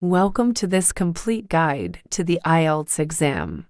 Welcome to this complete guide to the IELTS exam.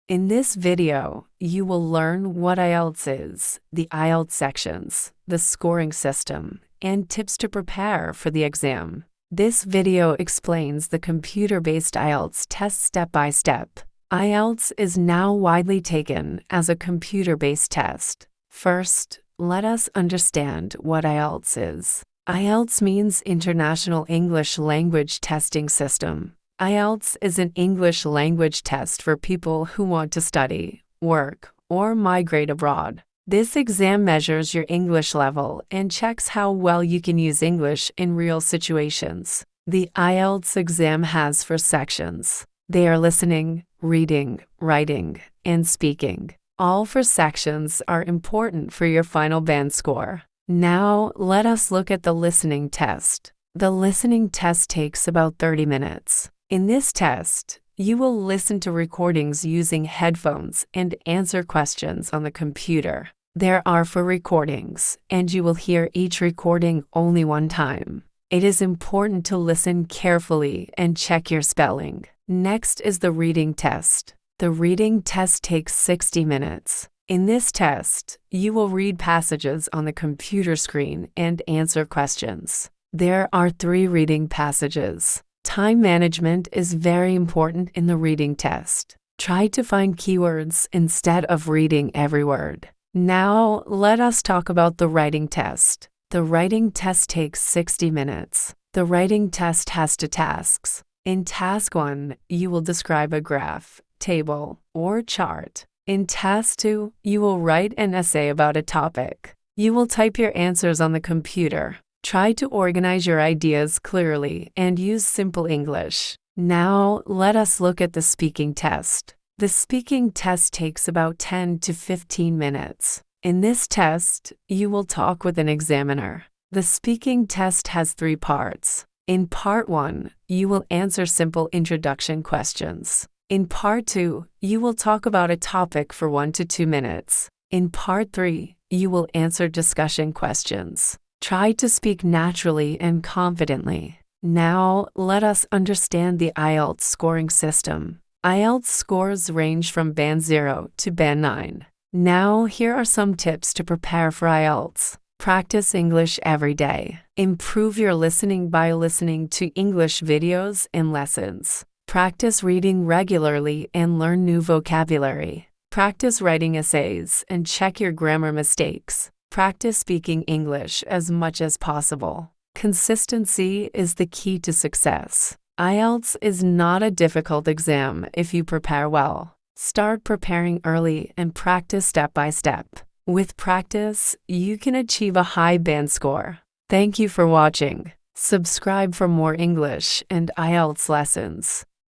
In this video, you will learn what IELTS is, the IELTS sections, the scoring system, and tips to prepare for the exam. This video explains the computer-based IELTS test step by step. IELTS is now widely taken as a computer-based test. First, let us understand what IELTS is. IELTS means International English Language Testing System. IELTS is an English language test for people who want to study, work, or migrate abroad. This exam measures your English level and checks how well you can use English in real situations. The IELTS exam has 4 sections. They are listening, reading, writing, and speaking. All 4 sections are important for your final band score. Now, let us look at the listening test. The listening test takes about 30 minutes. In this test, you will listen to recordings using headphones and answer questions on the computer. There are 4 recordings, and you will hear each recording only one time. It is important to listen carefully and check your spelling. Next is the reading test. The reading test takes 60 minutes. In this test, you will read passages on the computer screen and answer questions. There are 3 reading passages. Time management is very important in the reading test. Try to find keywords instead of reading every word. Now, let us talk about the writing test. The writing test takes 60 minutes. The writing test has 2 tasks. In task 1, you will describe a graph, table, or chart. In task 2, you will write an essay about a topic. You will type your answers on the computer. Try to organize your ideas clearly and use simple English. Now, let us look at the speaking test. The speaking test takes about 10 to 15 minutes. In this test, you will talk with an examiner. The speaking test has 3 parts. In part 1, you will answer simple introduction questions. In part 2, you will talk about a topic for 1 to 2 minutes. In part 3, you will answer discussion questions. Try to speak naturally and confidently. Now, let us understand the IELTS scoring system. IELTS scores range from Band 0 to Band 9. Now, here are some tips to prepare for IELTS. Practice English every day. Improve your listening by listening to English videos and lessons. Practice reading regularly and learn new vocabulary. Practice writing essays and check your grammar mistakes. Practice speaking English as much as possible. Consistency is the key to success. IELTS is not a difficult exam if you prepare well. Start preparing early and practice step by step. With practice, you can achieve a high band score. Thank you for watching. Subscribe for more English and IELTS lessons.